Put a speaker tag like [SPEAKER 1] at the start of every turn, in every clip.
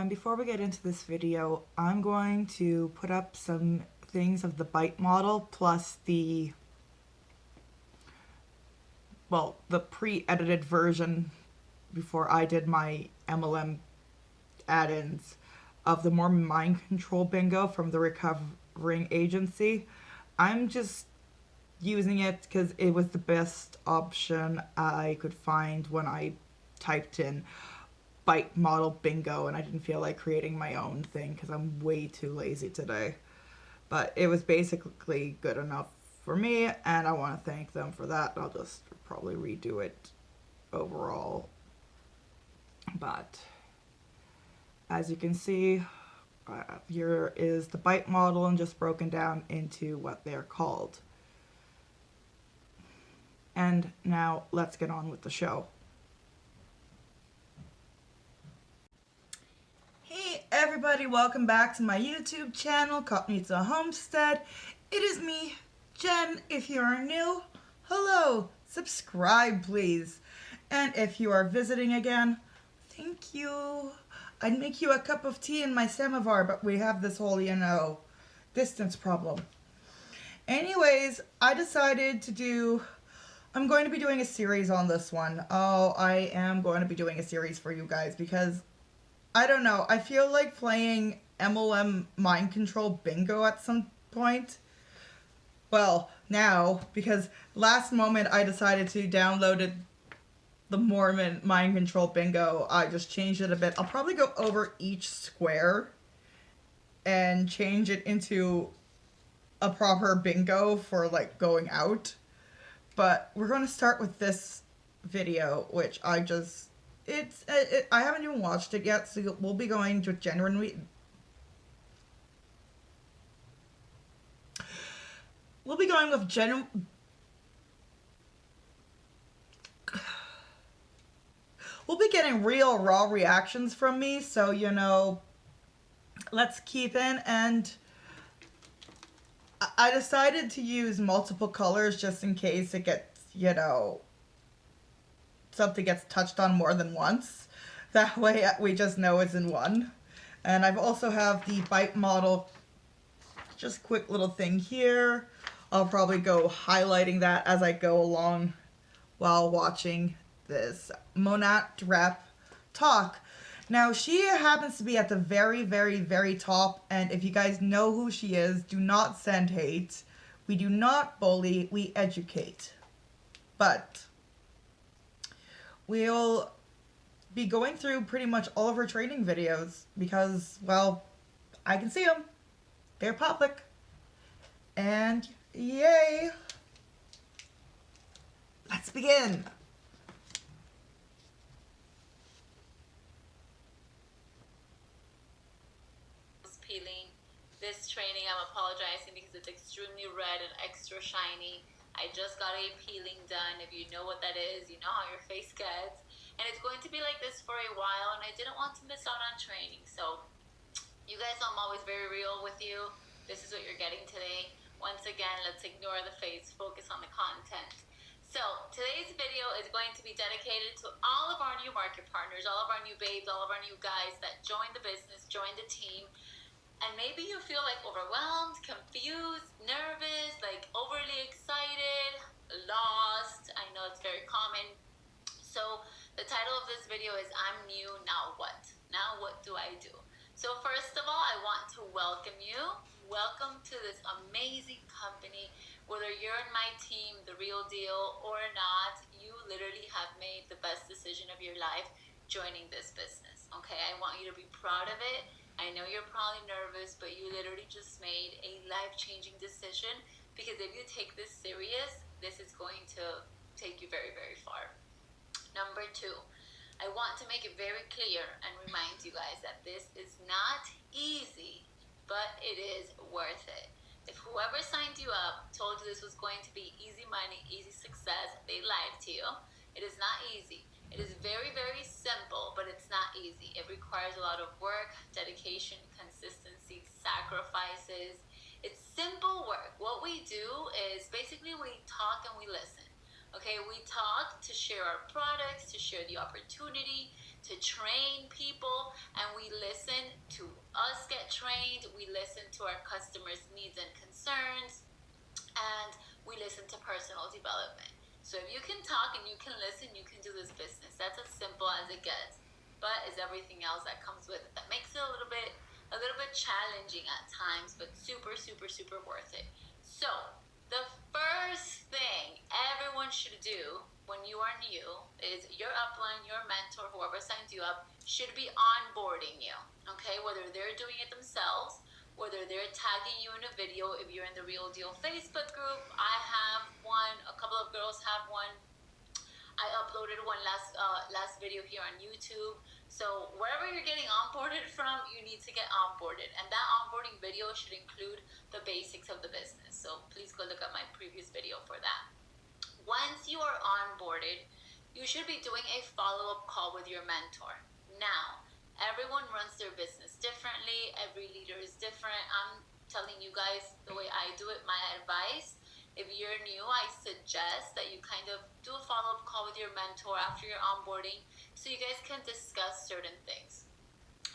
[SPEAKER 1] before we get into this video, I'm going to put up some things of the bite model plus the pre-edited version before I did my MLM add-ins of the more mind control bingo from the recovering agency. I'm just using it because it was the best option I could find when I typed in bite model bingo and I didn't feel like creating my own thing because I'm way too lazy today. But it was basically good enough for me and I want to thank them for that. I'll just probably redo it overall. But as you can see, here is the bite model and just broken down into what they're called. And now let's get on with the show. Hey everybody, welcome back to my YouTube channel, Kopnitsa Homestead. It is me, Jen. If you are new, hello, subscribe please. And if you are visiting again, thank you. I'd make you a cup of tea in my samovar, but we have this whole, distance problem. Anyways, I decided I'm going to be doing a series on this one. Oh, I am going to be doing a series for you guys because I don't know. I feel like playing MLM mind control bingo at some point. Well, now, because last moment I decided to download the Mormon mind control bingo. I just changed it a bit. I'll probably go over each square and change it into a proper bingo for like going out. But we're going to start with this video, which I haven't even watched it yet, so we'll be going to We'll be going with We'll be getting real raw reactions from me, so, let's keep in. And I decided to use multiple colors just in case it gets, something gets touched on more than once. That way we just know it's in one. And I've also have the bite model, just quick little thing here. I'll probably go highlighting that as I go along while watching this Monat rep talk. Now, she happens to be at the very, very, very top, and if you guys know who she is, do not send hate. We do not bully, we educate. But we'll be going through pretty much all of her training videos because, well, I can see them. They're public. And yay! Let's begin.
[SPEAKER 2] Peeling. This training, I'm apologizing because it's extremely red and extra shiny. I just got a peeling done. If you know what that is, you know how your face gets. And it's going to be like this for a while, and I didn't want to miss out on training. So you guys know I'm always very real with you. This is what you're getting today. Once again, let's ignore the face, focus on the content. So today's video is going to be dedicated to all of our new market partners, all of our new babes, all of our new guys that joined the business, joined the team. And maybe you feel like overwhelmed, confused, nervous, like overly excited, lost. I know it's very common. So the title of this video is I'm New, Now What? Now what do I do? So first of all, I want to welcome you. Welcome to this amazing company. Whether you're in my team, the real deal, or not, you literally have made the best decision of your life joining this business. Okay, I want you to be proud of it. I know you're probably nervous, but you literally just made a life-changing decision because if you take this serious, this is going to take you very, very far. Number two, I want to make it very clear and remind you guys that this is not easy, but it is worth it. If whoever signed you up told you this was going to be easy money, easy success, they lied to you. It is not easy. It is very, very simple, but it's not easy. It requires a lot of work, dedication, consistency, sacrifices. It's simple work. What we do is basically we talk and we listen. Okay, we talk to share our products, to share the opportunity, to train people, and we listen to us get trained, we listen to our customers' needs and concerns, and we listen to personal development. So if you can talk and you can listen, you can do this business. That's as simple as it gets. But it's everything else that comes with it that makes it a little bit challenging at times, but super, super, super worth it. So the first thing everyone should do when you are new is your upline, your mentor, whoever signed you up, should be onboarding you. Okay, whether they're doing it themselves, whether they're tagging you in a video. If you're in the Real Deal Facebook group, I have one, a couple of girls have one. I uploaded one last video here on YouTube. So wherever you're getting onboarded from, you need to get onboarded, and that onboarding video should include the basics of the business. So please go look at my previous video for that. Once you are onboarded, you should be doing a follow-up call with your mentor. Now, everyone runs their business differently. Every leader is different. I'm telling you guys the way I do it, my advice. If you're new, I suggest that you kind of do a follow-up call with your mentor after your onboarding so you guys can discuss certain things.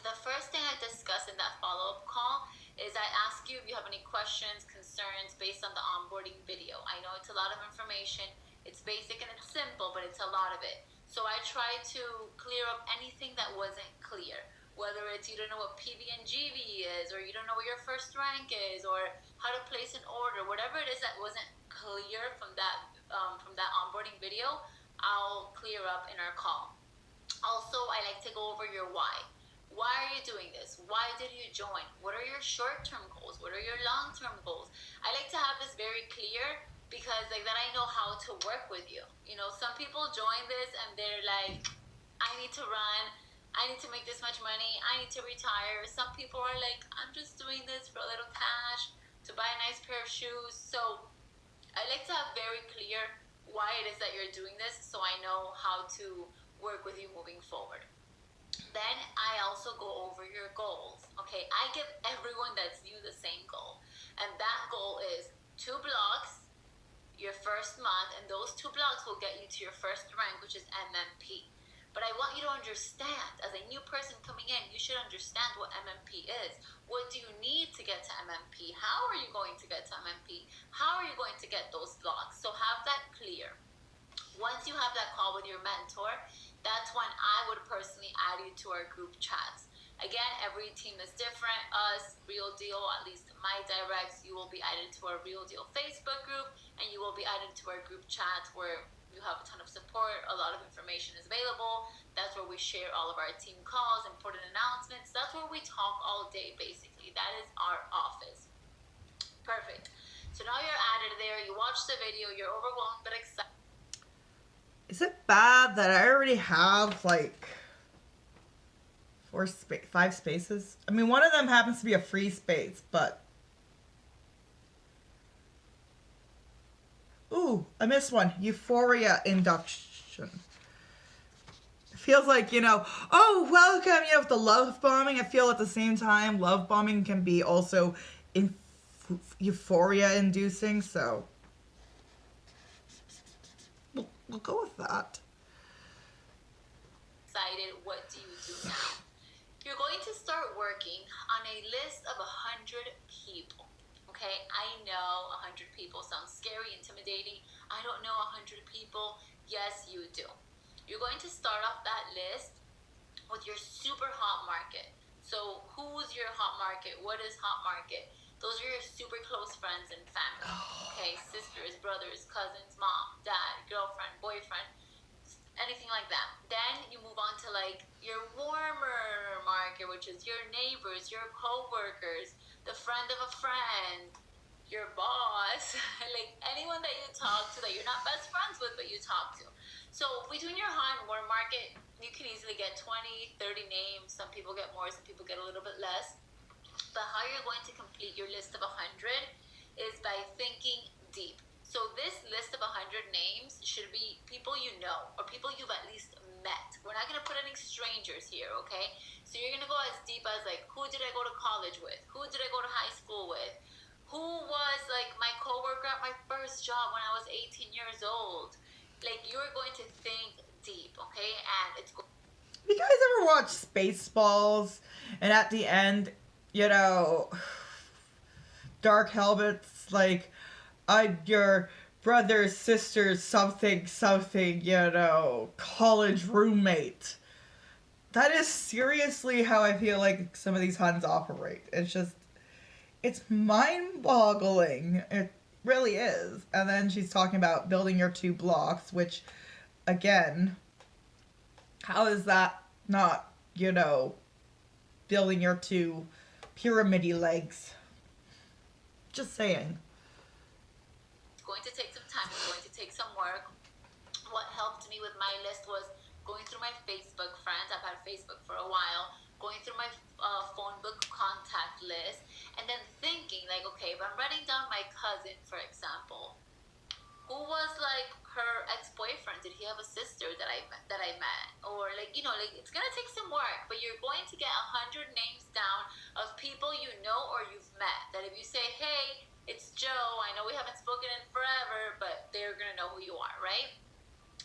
[SPEAKER 2] The first thing I discuss in that follow-up call is I ask you if you have any questions, concerns based on the onboarding video. I know it's a lot of information. It's basic and it's simple, but it's a lot of it. So I try to clear up anything that wasn't clear. Whether it's you don't know what PV and GV is, or you don't know what your first rank is, or how to place an order, whatever it is that wasn't clear from that onboarding video, I'll clear up in our call. Also, I like to go over your why. Why are you doing this? Why did you join? What are your short-term goals? What are your long-term goals? I like to have this very clear because like then I know how to work with you. You know, some people join this and they're like, I need to run. I need to make this much money. I need to retire. Some people are like, I'm just doing this for a little cash to buy a nice pair of shoes. So I like to have very clear why it is that you're doing this so I know how to work with you moving forward. Then I also go over your goals. Okay, I give everyone that's new the same goal. And that goal is 2 blocks your first month, and those 2 blocks will get you to your first rank, which is MMP. But I want you to understand, as a new person coming in, you should understand what MMP is. What do you need to get to MMP? How are you going to get to MMP? How are you going to get those blocks? So have that clear. Once you have that call with your mentor, that's when I would personally add you to our group chats. Again, every team is different. Us, Real Deal, at least my directs, you will be added to our Real Deal Facebook group, and you will be added to our group chats where you have a ton of support. A lot of information is available. That's where we share all of our team calls, important announcements. That's where we talk all day, basically. That is our office. Perfect. So now you're added there. You watch the video. You're overwhelmed but excited.
[SPEAKER 1] Is it bad that I already have like 5 spaces? I mean, one of them happens to be a free space, but ooh, I missed one. Euphoria induction. It feels like, oh, welcome, with the love bombing. I feel at the same time love bombing can be also euphoria inducing, so we'll go with that.
[SPEAKER 2] Excited, what do you do now? You're going to start working on a list of 100 people. Okay, I know 100 people sounds scary, intimidating. I don't know 100 people. Yes, you do. You're going to start off that list with your super hot market. So who's your hot market? What is hot market? Those are your super close friends and family. Okay, sisters, brothers, cousins, mom, dad, girlfriend, boyfriend, anything like that. Then you move on to like your warmer market, which is your neighbors, your co-workers, the friend of a friend, your boss, like anyone that you talk to that you're not best friends with but you talk to. So between your hot and warm market, you can easily get 20, 30 names. Some people get more, some people get a little bit less. But how you're going to complete your list of 100 is by thinking deep. So this list of 100 names should be people you know or people you've at least met. We're not going to put any strangers here, okay? So you're going to go as deep as like, who did I go to college with? Who did I go to high school with? Who was like my coworker at my first job when I was 18 years old? Like you're going to think deep, okay? And it's
[SPEAKER 1] You guys ever watch Spaceballs? And at the end, you know, Dark Helmet's like, I'm your brother's sister's something something, college roommate. That is seriously how I feel like some of these Huns operate. It's mind boggling. It really is. And then she's talking about building your 2 blocks, which, again, how is that not, building your 2 pyramidy legs? Just saying.
[SPEAKER 2] It's going to take some time, it's going to take some work. What helped me with my list was going through my Facebook friends. I've had Facebook for a while. Going through my phone book contact list, and then thinking like, okay, if I'm writing down my cousin, for example, who was like her ex-boyfriend? Did he have a sister that I met? Or like, like it's gonna take some work, but you're going to get 100 names down of people you know or you've met. That if you say, hey, it's Joe, I know we haven't spoken in forever, but they're gonna know who you are, right?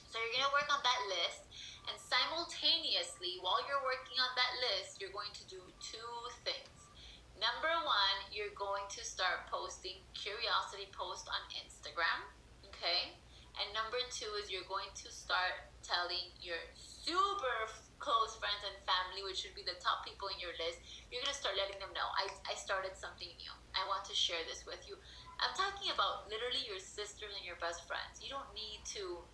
[SPEAKER 2] So you're going to work on that list, and simultaneously, while you're working on that list, you're going to do 2 things. Number one, you're going to start posting curiosity posts on Instagram, okay? And number two is you're going to start telling your super close friends and family, which should be the top people in your list, you're going to start letting them know, I started something new. I want to share this with you. I'm talking about literally your sisters and your best friends. You don't need to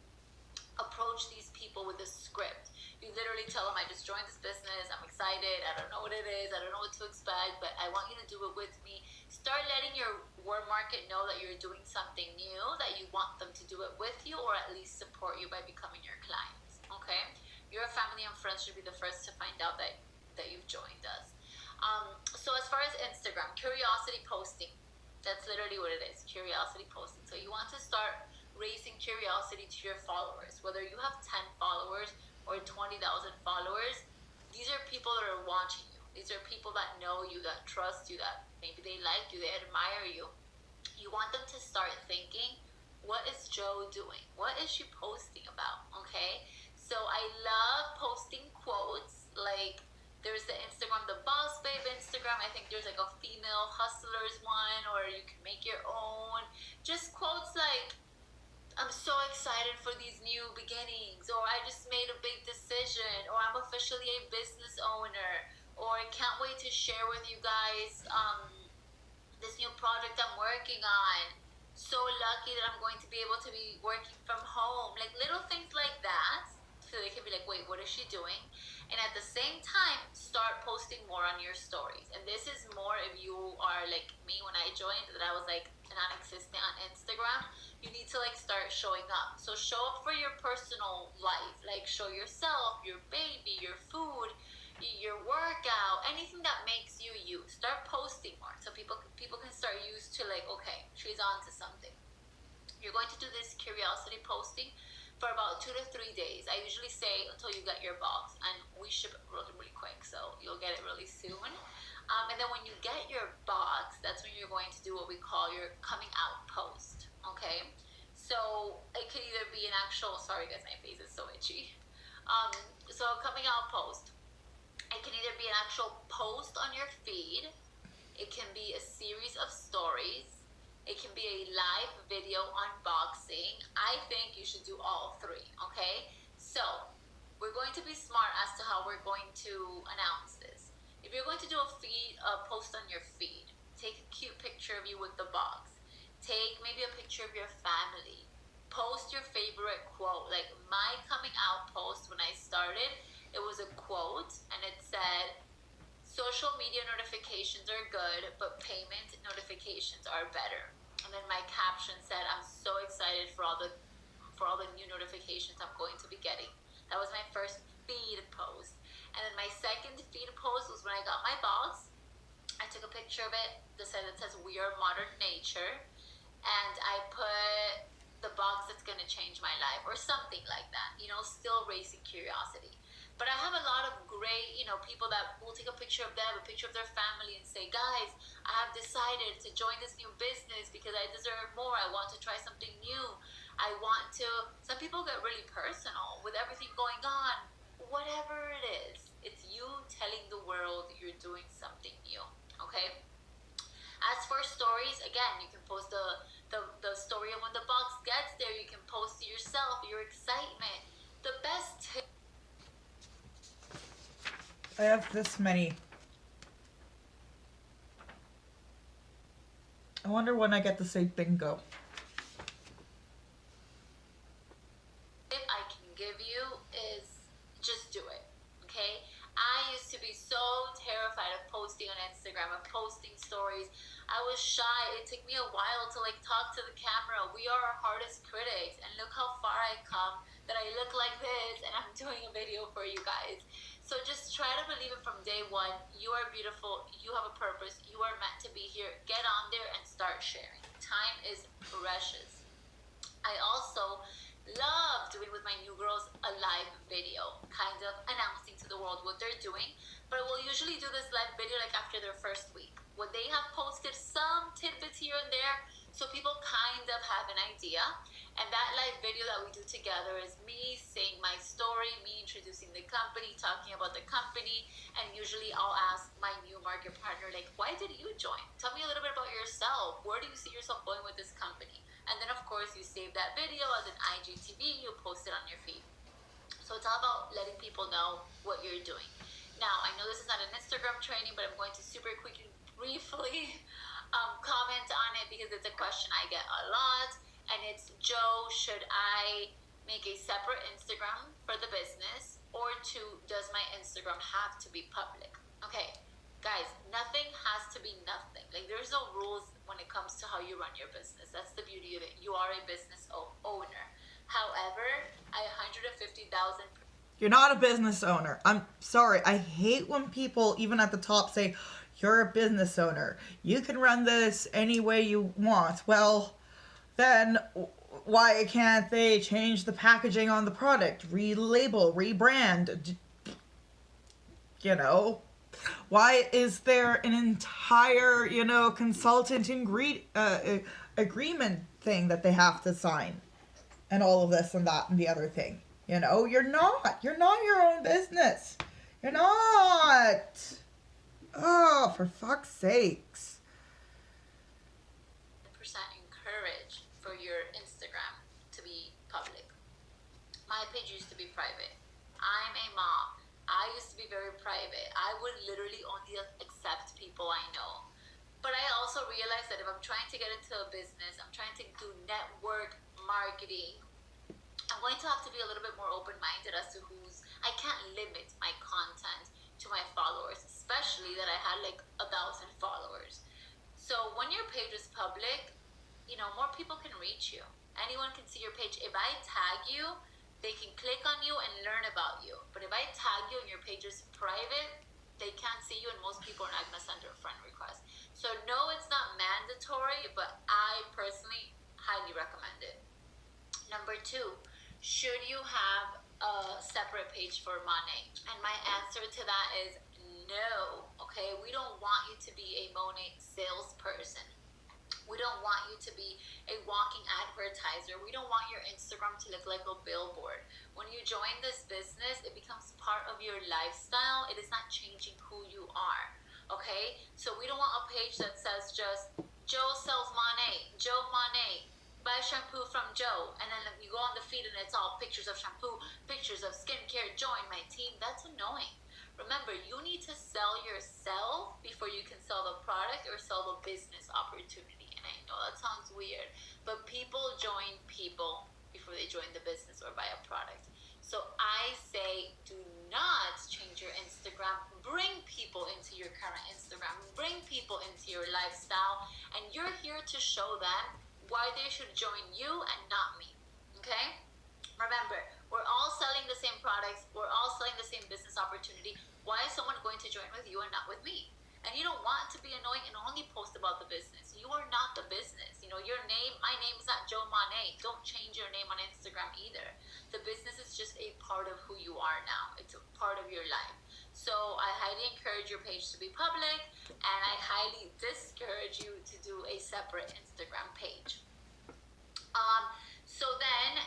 [SPEAKER 2] approach these people with a script. You literally tell them, I just joined this business, I'm excited, I don't know what it is, I don't know what to expect, but I want you to do it with me. Start letting your warm market know that you're doing something new, that you want them to do it with you, or at least support you by becoming your clients, okay? Your family and friends should be the first to find out that you've joined us. So as far as Instagram, curiosity posting, that's literally what it is, curiosity posting. So you want to start raising curiosity to your followers. Whether you have 10 followers or 20,000 followers, these are people that are watching you. These are people that know you, that trust you, that maybe they like you, they admire you. You want them to start thinking, what is Joe doing? What is she posting about? Okay? So I love posting quotes. Like, there's the Instagram, the Boss Babe Instagram. I think there's like a female hustlers one, or you can make your own. Just quotes like, I'm so excited for these new beginnings, or I just made a big decision, or I'm officially a business owner, or I can't wait to share with you guys this new project I'm working on. So lucky that I'm going to be able to be working from home. Like little things like that. So they can be like, wait, what is she doing? And at the same time, start posting more on your stories. And this is more if you are like me when I joined, that I was like non-existent on Instagram. You need to like start showing up. So show up for your personal life. Like show yourself, your baby, your food, your workout, anything that makes you you. Start posting more so people can start used to like, okay, she's on to something. You're going to do this curiosity posting for about 2 to 3 days. I usually say until you get your box, and we ship it really, really quick, so you'll get it really soon. And then when you get your box, that's when you're going to do what we call your coming out post. Okay, so it could either be an actual. Sorry, guys, my face is so itchy. So a coming out post. It can either be an actual post on your feed. It can be a series of stories. It can be a live video unboxing. I think you should do all three, okay? So, we're going to be smart as to how we're going to announce this. If you're going to do a post on your feed, take a cute picture of you with the box. Take maybe a picture of your family. Post your favorite quote. Like my coming out post when I started, it was a quote and it said, social media notifications are good, but payment notifications are better. And then my caption said, I'm so excited for all the new notifications I'm going to be getting. That was my first feed post. And then my second feed post was when I got my box. I took a picture of it that says we are modern nature, and I put the box that's gonna change my life or something like that. Still raising curiosity. But I have a lot of great, people that will take a picture of them, a picture of their family, and say, guys, I have decided to join this new business because I deserve more. I want to try something new. I want to. Some people get really personal with everything going on. whatever it is, it's you telling the world you're doing something new. Okay? As for stories, again, you can post the story of when the box gets there. You can post to yourself, your excitement. The best tip.
[SPEAKER 1] I have this many. I wonder when I get to say bingo.
[SPEAKER 2] Tip I can give you is just do it. Okay? I used to be so terrified of posting on Instagram, of posting stories. I was shy. It took me a while to like talk to the camera. We are our hardest critics, and look how far I come that I look like this and I'm doing a video for you guys. So just try to believe it from day one. You are beautiful. You have a purpose. You are meant to be here. Get on there and start sharing. Time is precious. I also love doing with my new girls a live video, kind of announcing to the world what they're doing. But we'll usually do this live video like after their first week, when they have posted some tidbits here and there, so people kind of have an idea. And that live video that we do together is me saying my story, me introducing the company, talking about the company, and usually I'll ask my new market partner, like, why did you join? Tell me a little bit about yourself. Where do you see yourself going with this company? And then, of course, you save that video as an IGTV, you post it on your feed. So it's all about letting people know what you're doing. Now, I know this is not an Instagram training, but I'm going to super quickly, briefly comment on it because it's a question I get a lot. And it's, Joe, should I make a separate Instagram for the business, or does my Instagram have to be public? Okay, guys, nothing has to be nothing. Like, there's no rules when it comes to how you run your business. That's the beauty of it. You are a business owner. However, I 150,000.
[SPEAKER 1] You're not a business owner. I'm sorry. I hate when people, even at the top, say, you're a business owner. You can run this any way you want. Well, then why can't they change the packaging on the product, relabel, rebrand? You know, why is there an entire, consultant agreement thing that they have to sign, and all of this and that and the other thing? You're not your own business. You're not. Oh, for fuck's sakes.
[SPEAKER 2] Encourage for your Instagram to be public. My page used to be private. I'm a mom. I used to be very private. I would literally only accept people I know. But I also realized that if I'm trying to get into a business, I'm trying to do network marketing, I'm going to have to be a little bit more open-minded as to I can't limit my content to my followers, especially that I had like 1,000 followers. So when your page is public, more people can reach you. Anyone can see your page. If I tag you, they can click on you and learn about you. But if I tag you and your page is private, they can't see you, and most people are not going to send a friend request. So no, it's not mandatory, but I personally highly recommend it. Number 2, should you have a separate page for Monat? And my answer to that is no. Okay, we don't want you to be a Monat salesperson. We don't want you to be a walking advertiser. We don't want your Instagram to look like a billboard. When you join this business, it becomes part of your lifestyle. It is not changing who you are. Okay? So we don't want a page that says just Joe sells Monat, Joe Monat, buy shampoo from Joe, and then you go on the feed and it's all pictures of shampoo, pictures of skincare, join my team. That's annoying. Remember, you need to sell yourself before you can sell the product or sell the business opportunity. And I know that sounds weird, but people join people before they join the business or buy a product. So I say, do not change your Instagram. Bring people into your current Instagram. Bring people into your lifestyle. And you're here to show them why they should join you and not me. Okay? Remember, we're all selling the same products. We're all selling the same business opportunity. Why is someone going to join with you and not with me? And you don't want to be annoying and only post about the business. You are not the business. Your name, my name is not Joe Monat. Don't change your name on Instagram either. The business is just a part of who you are now. It's a part of your life. So I highly encourage your page to be public, and I highly discourage you to do a separate Instagram page. So then,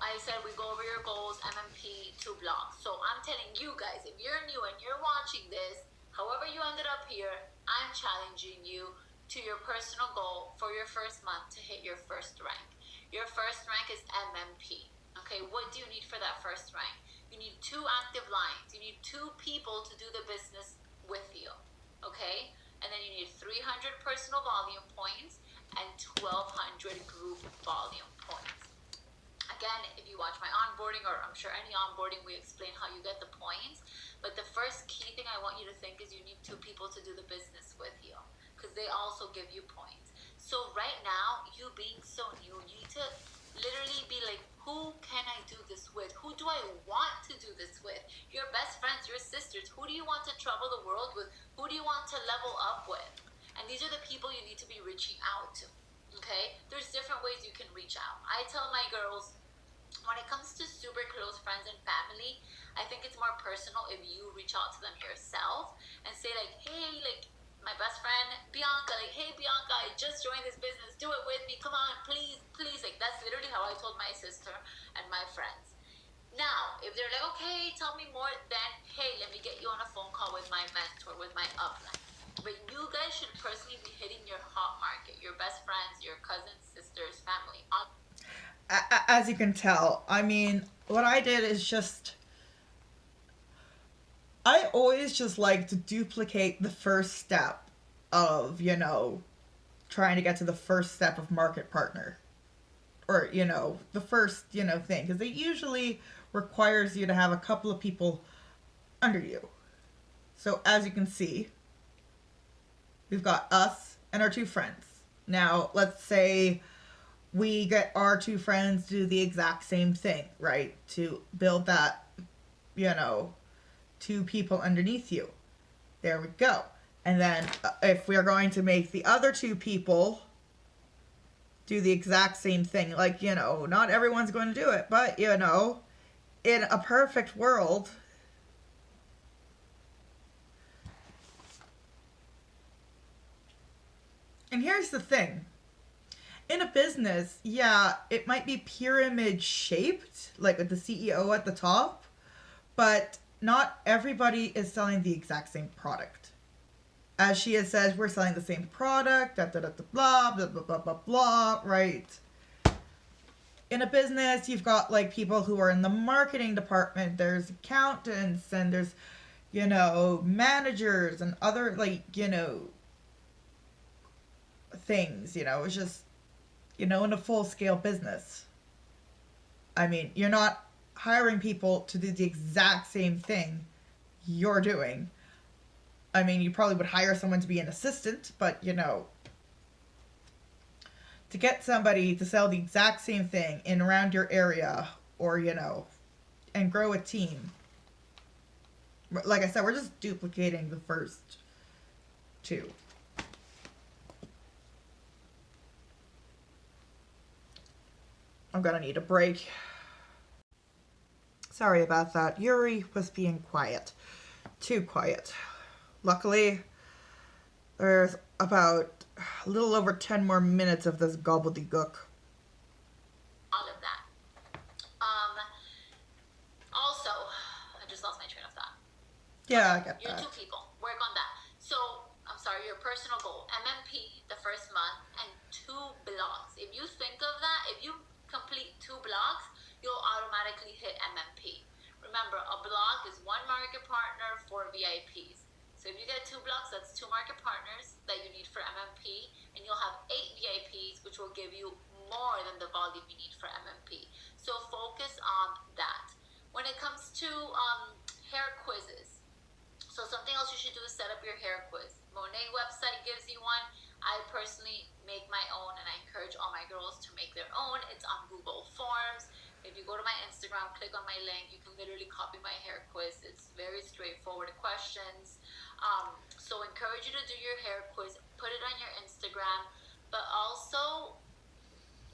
[SPEAKER 2] I said we go over your goals, MMP, 2 blocks. So telling you guys, if you're new and you're watching this, however you ended up here, I'm challenging you to your personal goal for your first month to hit your first rank. Your first rank is MMP. Okay, what do you need for that first rank? You need 2 active lines. You need 2 people to do the business with you. Okay? And then you need 300 personal volume points and 1200 group volume points. Again, if you watch my onboarding, or I'm sure any onboarding, we explain how you get the points. But the first key thing I want you to think is you need 2 people to do the business with you, because they also give you points. So right now, you being so new, you need to literally be like, who can I do this with? Who do I want to do this with? Your best friends, your sisters. Who do you want to travel the world with? Who do you want to level up with? And these are the people you need to be reaching out to. Okay? There's different ways you can reach out. I tell my girls, when it comes to super close friends and family, I think it's more personal if you reach out to them yourself and say like, hey, like my best friend Bianca, like, hey Bianca, I just joined this business, do it with me, come on, please, please. Like, that's literally how I told my sister and my friends. Now, if they're like, okay, tell me more, then hey, let me get you on a phone call with my mentor, with my upline. But you guys should personally be hitting your hot market, your best friends, your cousins, sisters, family.
[SPEAKER 1] As you can tell, I mean, what I did is just, I always just like to duplicate the first step of, trying to get to the first step of market partner. Or, the first, thing. Because it usually requires you to have a couple of people under you. So as you can see, we've got us and our 2 friends. Now, let's say we get our 2 friends to do the exact same thing, right? To build that, 2 people underneath you. There we go. And then if we are going to make the other 2 people do the exact same thing, like, not everyone's going to do it, but, in a perfect world, and here's the thing. In a business, yeah, it might be pyramid shaped, like with the CEO at the top, but not everybody is selling the exact same product. As she has said, we're selling the same product, da da da da blah, blah, blah, blah, blah, blah, right? In a business, you've got like people who are in the marketing department, there's accountants, and there's, managers and other, like, things, it's just, in a full scale business. I mean, you're not hiring people to do the exact same thing you're doing. I mean, you probably would hire someone to be an assistant, but, to get somebody to sell the exact same thing in around your area, or, and grow a team. Like I said, we're just duplicating the first 2. I'm gonna need a break. Sorry about that. Yuri was being quiet. Too quiet. Luckily, there's about a little over 10 more minutes of this gobbledygook.
[SPEAKER 2] All of that. Also, I just lost my train of thought.
[SPEAKER 1] Yeah, I get
[SPEAKER 2] You're
[SPEAKER 1] that.
[SPEAKER 2] 2 people. Work on that. So, I'm sorry, your personal goal, MMP the first month, and 2 blocks. If you think of that, if you complete 2 blocks, you'll automatically hit MMP. Remember, a block is 1 market partner, 4 VIPs. So if you get 2 blocks, that's 2 market partners that you need for MMP, and you'll have 8 VIPs, which will give you more than the volume you need for MMP. So focus on that. When it comes to hair quizzes, so something else you should do is set up your hair quiz. Monat website gives you one. I personally make my own, and I encourage all my girls to make their own. It's on Google Forms. If you go to my Instagram, click on my link, you can literally copy my hair quiz. It's very straightforward questions. So encourage you to do your hair quiz. Put it on your Instagram. But also,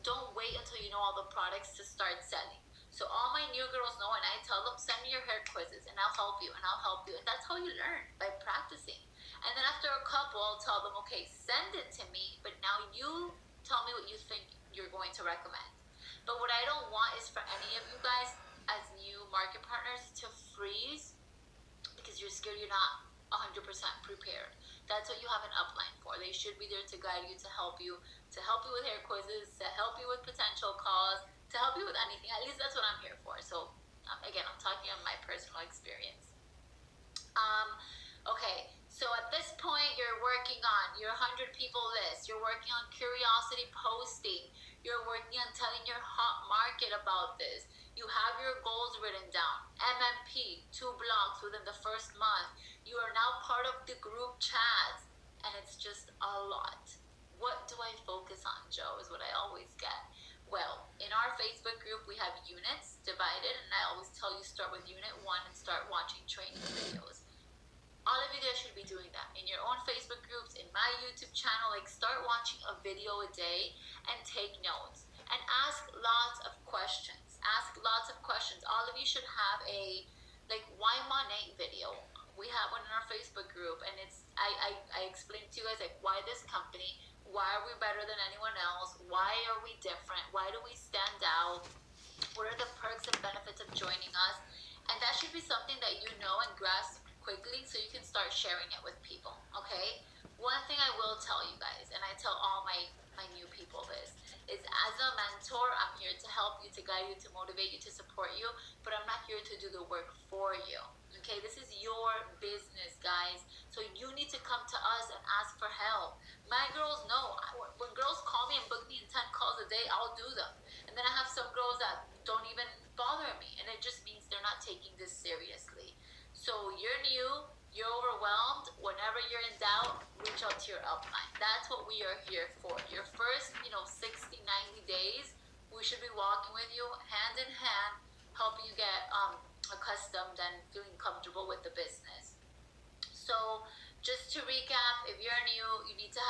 [SPEAKER 2] don't wait until you know all the products to start selling. So all my new girls know, and I tell them, send me your hair quizzes, and I'll help you, and I'll help you. And that's how you learn, by practicing. And then after a couple, I'll tell them, okay, send it to me, but now you tell me what you think you're going to recommend. But what I don't want is for any of you guys as new market partners to freeze because you're scared you're not 100% prepared. That's what you have an upline for. They should be there to guide you, to help you with hair quizzes, to help you with potential calls, to help you with anything. At least that's what I'm here for. So, again, I'm talking on my personal experience. Um, okay, so at this point, you're working on your 100 people list, you're working on curiosity posting, you're working on telling your hot market about this. You have your goals written down. MMP, 2 blocks within the first month. You are now part of the group chats, and it's just a lot. What do I focus on, Joe, is what I always get. Well, in our Facebook group, we have units divided, and I always tell you start with unit 1 and start watching training videos. All of you guys should be doing that in your own Facebook groups, in my YouTube channel. Like, start watching a video a day and take notes and ask lots of questions. Ask lots of questions. All of you should have a like why Monat video. We have one in our Facebook group, and it's I explain to you guys like why this company, why are we better than anyone else, why are we different, why do we stand out, what are the perks and benefits of joining us. And that should be something that you know and grasp quickly so you can start sharing it with people, okay? One thing I will tell you guys, and I tell all my new people this, is as a mentor, I'm here to help you, to guide you, to motivate you, to support you, but I'm not here to do the work for you, okay? This is your business, guys, so you need to come to us and ask for help. My girls know, when girls call me and book me in 10 calls a day, I'll do them. And then I have some girls that don't even bother me, and it just means they're not taking this seriously. So you're new, you're overwhelmed. Whenever you're in doubt, reach out to your upline. That's what we are here for. Your first, 60, 90 days, we should be walking with you hand in hand, helping you get accustomed and feeling comfortable with the business. So just to recap, if you're new, you need to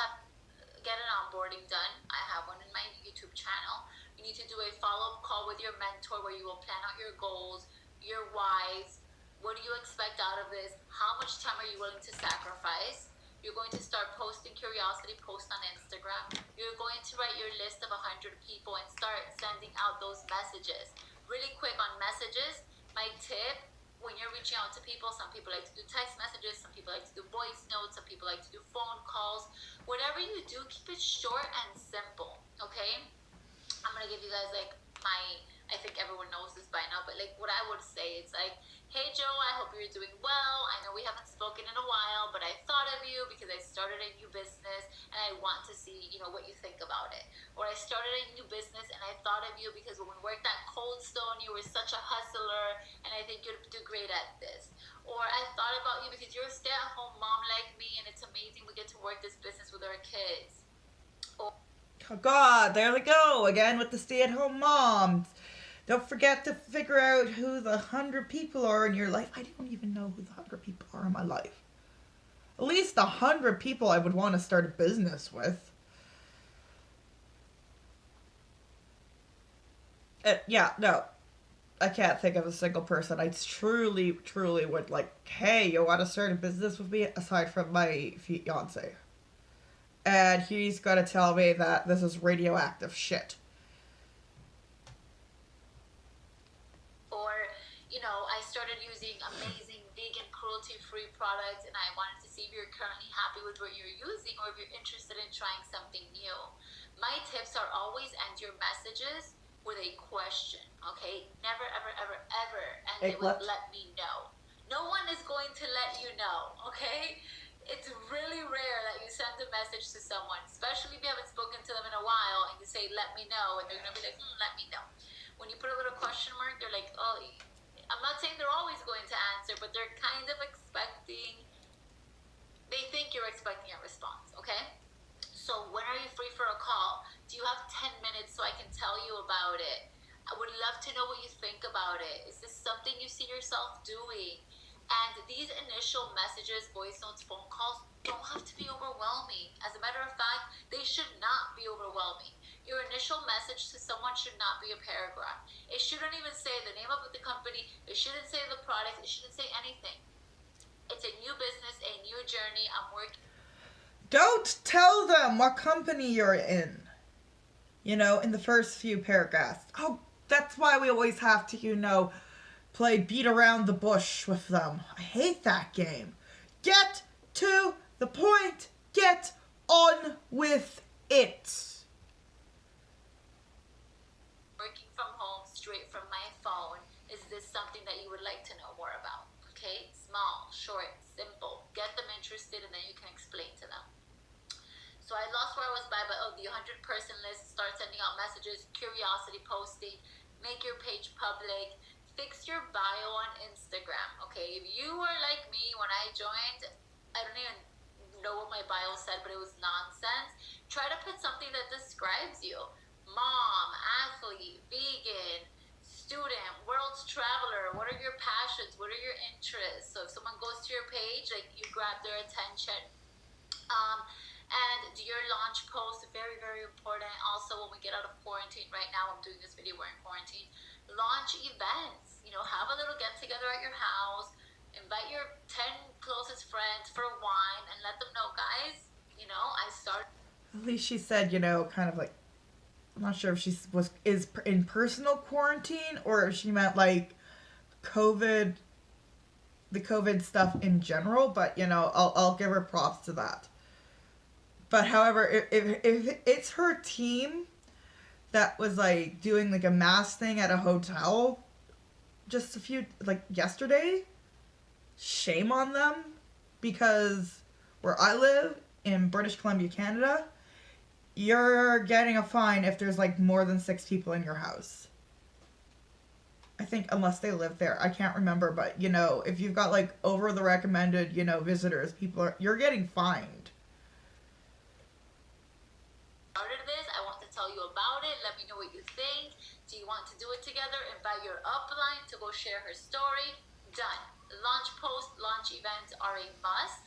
[SPEAKER 2] get an onboarding done. I have one in my YouTube channel. You need to do a follow-up call with your mentor where you will plan out your goals, your whys. What do you expect out of this? How much time are you willing to sacrifice? You're going to start posting curiosity posts on Instagram. You're going to write your list of 100 people and start sending out those messages. Really quick on messages, my tip, when you're reaching out to people, some people like to do text messages, some people like to do voice notes, some people like to do phone calls. Whatever you do, keep it short and simple, okay? I'm gonna give you guys like I think everyone knows this by now, but like what I would say, it's like, hey Joe, I hope you're doing well. I know we haven't spoken in a while, but I thought of you because I started a new business and I want to see, what you think about it. Or I started a new business and I thought of you because when we worked at Cold Stone, you were such a hustler and I think you'd do great at this. Or I thought about you because you're a stay-at-home mom like me and it's amazing we get to work this business with our kids.
[SPEAKER 1] Oh God, there we go again with the stay-at-home moms. Don't forget to figure out who the 100 people are in your life. I don't even know who the 100 people are in my life. At least 100 people I would want to start a business with. Yeah, no. I can't think of a single person I truly, truly would like, hey, you want to start a business with me? Aside from my fiance. And he's going to tell me that this is radioactive shit.
[SPEAKER 2] I started using amazing vegan cruelty-free products and I wanted to see if you're currently happy with what you're using or if you're interested in trying something new. My tips are always end your messages with a question, okay? Never, ever, ever, ever end it with let me know. No one is going to let you know, okay? It's really rare that you send a message to someone, especially if you haven't spoken to them in a while, and you say, let me know, and they're going to be like, let me know. When you put a little question mark, they're like, oh, I'm not saying they're always going to answer, but they're kind of they think you're expecting a response, okay? So when are you free for a call? Do you have 10 minutes so I can tell you about it? I would love to know what you think about it. Is this something you see yourself doing? And these initial messages, voice notes, phone calls, don't have to be overwhelming. As a matter of fact, they should not be overwhelming. Your initial message to someone should not be a paragraph. It shouldn't even say the name of the company. It shouldn't say the product. It shouldn't say anything. It's a new business, a new journey. I'm working.
[SPEAKER 1] Don't tell them what company you're in. In the first few paragraphs. Oh, That's why we always have to, play beat around the bush with them. I hate that game. Get to the point. Get on with it.
[SPEAKER 2] Working from home straight from my phone. Is this something that you would like to know more about? Okay, small, short, simple. Get them interested and then you can explain to them. So I lost where I was by, but the 100-person list, start sending out messages, curiosity posting, make your page public, fix your bio on Instagram. Okay, if you were like me when I joined, I don't even know what my bio said, but it was nonsense. Try to put something that describes you. Mom, athlete, vegan, student, world's traveler. What are your passions? What are your interests? So if someone goes to your page, like, you grab their attention. And do your launch post, very, very important. Also, when we get out of quarantine, right now I'm doing this video, we're in quarantine. Launch events, have a little get together at your house, invite your 10 closest friends for wine and let them know, guys, I started.
[SPEAKER 1] At least she said, kind of like, I'm not sure if she is in personal quarantine or if she meant like COVID, the COVID stuff in general. But I'll give her props to that. But however, if it's her team that was like doing like a mass thing at a hotel just yesterday, shame on them, because where I live in British Columbia, Canada, you're getting a fine if there's like more than 6 people in your house. I think, unless they live there. I can't remember, but if you've got like over the recommended, visitors, you're getting fined.
[SPEAKER 2] Started this, I want to tell you about it. Let me know what you think. Do you want to do it together? Invite your upline to go share her story. Done. Launch post, launch events are a must.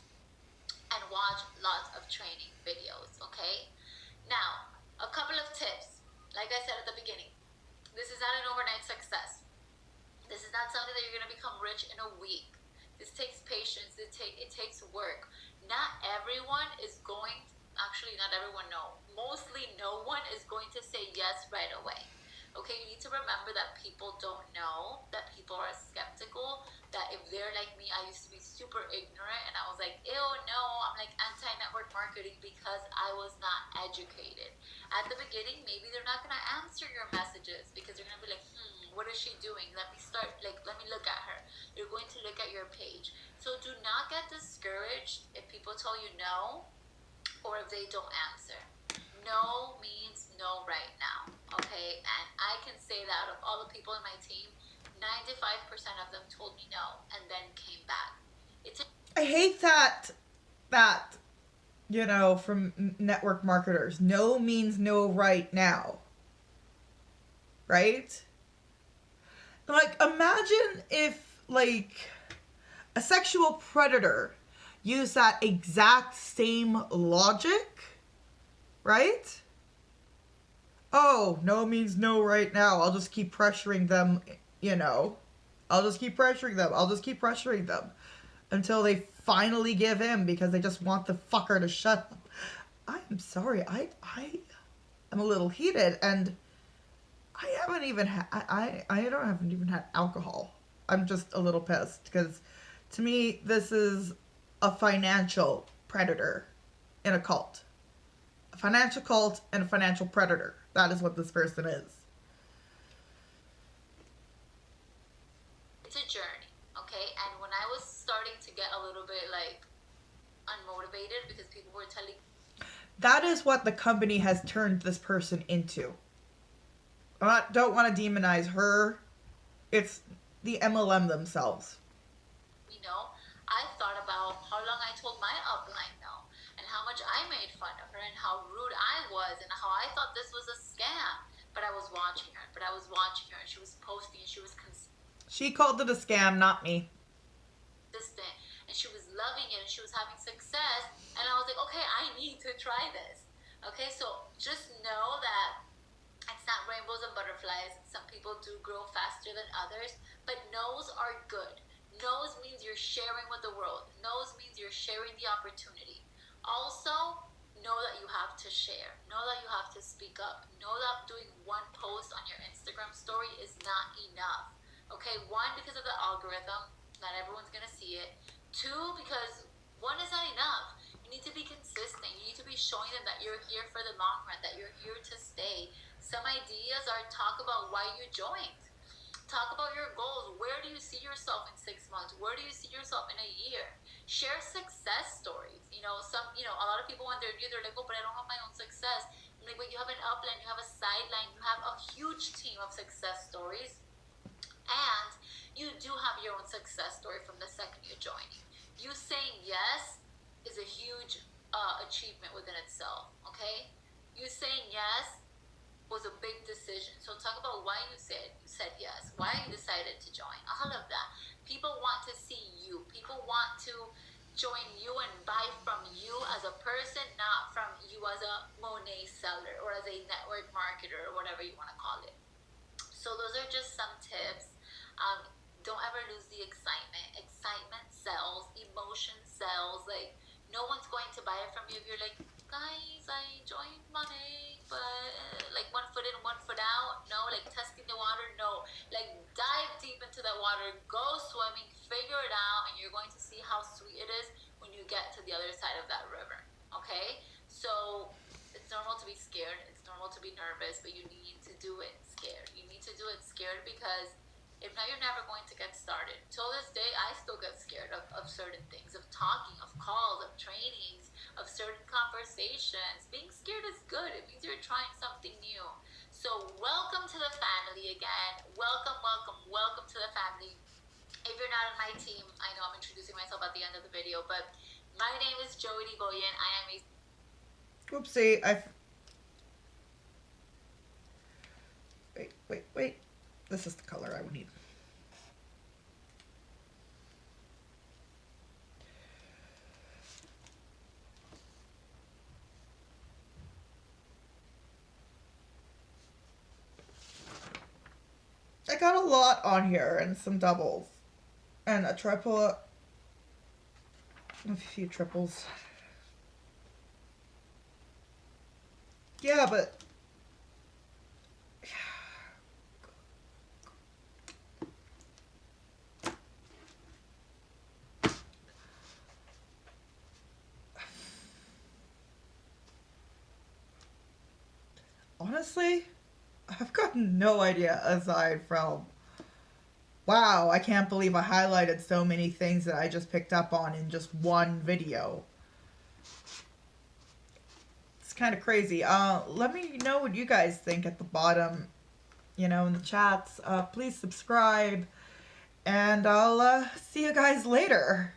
[SPEAKER 2] And watch lots of training videos, okay? Now, a couple of tips. Like I said at the beginning, this is not an overnight success. This is not something that you're going to become rich in a week. This takes patience. It takes work. Not everyone is going, actually not everyone, no. Mostly no one is going to say yes right away. Okay, you need to remember that people don't know, that people are skeptical, that if they're like me, I used to be super ignorant and I was like, ew, no, I'm like anti-network marketing because I was not educated. At the beginning, maybe they're not going to answer your messages because they're going to be like, what is she doing? Let me look at her. You're going to look at your page. So do not get discouraged if people tell you no or if they don't answer. No means no right now, okay? And I can say that of all the people in my team, 95% of them told me no and then came back.
[SPEAKER 1] I hate that, from network marketers. No means no right now. Right? Like, imagine if, like, a sexual predator used that exact same logic, right? Oh, no means no right now. I'll just keep pressuring them, I'll just keep pressuring them. I'll just keep pressuring them until they finally give in because they just want the fucker to shut up. I'm sorry. I'm a little heated, and I haven't even had. haven't even had alcohol. I'm just a little pissed because, to me, this is a financial predator in a cult. A financial cult and a financial predator. That is what this person is.
[SPEAKER 2] It's a journey, okay? And when I was starting to get a little bit like unmotivated because people were telling,
[SPEAKER 1] that is what the company has turned this person into. I don't want to demonize her. It's the MLM themselves.
[SPEAKER 2] I thought about how long I told my upline no, and how much I made fun of her, and how rude I was, and how I thought this was a scam. But I was watching her, and she was posting, and she was
[SPEAKER 1] She called it a scam, not me.
[SPEAKER 2] consistent, and she was loving it, and she was having success, and I was like, okay, I need to try this. Okay, so just know that it's not rainbows and butterflies. Some people do grow faster than others, but no's are good. No's means you're sharing with the world. No's means you're sharing the opportunity. Also, know that you have to share. Know that you have to speak up. Know that doing one post on your Instagram story story is not enough. Okay, one, because of the algorithm, not everyone's gonna see it. Two, because one is not enough. You need to be consistent. You need to be showing them that you're here for the long run, that you're here to stay. Some ideas are talk about why you joined. Talk about your goals. Where do you see yourself in 6 months? Where do you see yourself in a year? Share success stories. A lot of people when they're new, they're like, oh, but I don't have my own success. I'm like, but you have an upline, you have a sideline, you have a huge team of success stories, and you do have your own success story from the second you're joining. You saying yes is a huge achievement within itself. Okay, you saying yes was a big decision. So talk about why you said yes, why you decided to join, all of that. People want to see you. People want to join you and buy from you as a person, not from you as a Monet seller or as a network marketer or whatever you want to call it. So those are just some tips. Don't ever lose the excitement. Excitement sells. Emotion sells. Like, no one's going to buy it from you if you're like, guys, I joined Monat, but like 1 foot in, 1 foot out. No, like testing the water. No, like dive deep into the water. Go swimming. Figure it out, and you're going to see how sweet it is when you get to the other side of that river. Okay, so it's normal to be scared. It's normal to be nervous, but you need to do it scared. You need to do it scared because if not, you're never going to get started. Till this day, I still get scared of certain things, of talking, of calls, of trainings, of certain conversations. Being scared is good. It means you're trying something new. So welcome to the family again. Welcome, welcome, welcome to the family. If you're not on my team, I know I'm introducing myself at the end of the video, but my name is Joey Goyen. I am a
[SPEAKER 1] Whoopsie, wait. This is the color I would need. I got a lot on here and some doubles. And a triple. A few triples. Yeah, but honestly, I've got no idea aside from, wow, I can't believe I highlighted so many things that I just picked up on in just one video. It's kind of crazy. Let me know what you guys think at the bottom, in the chats. Please subscribe, and I'll see you guys later.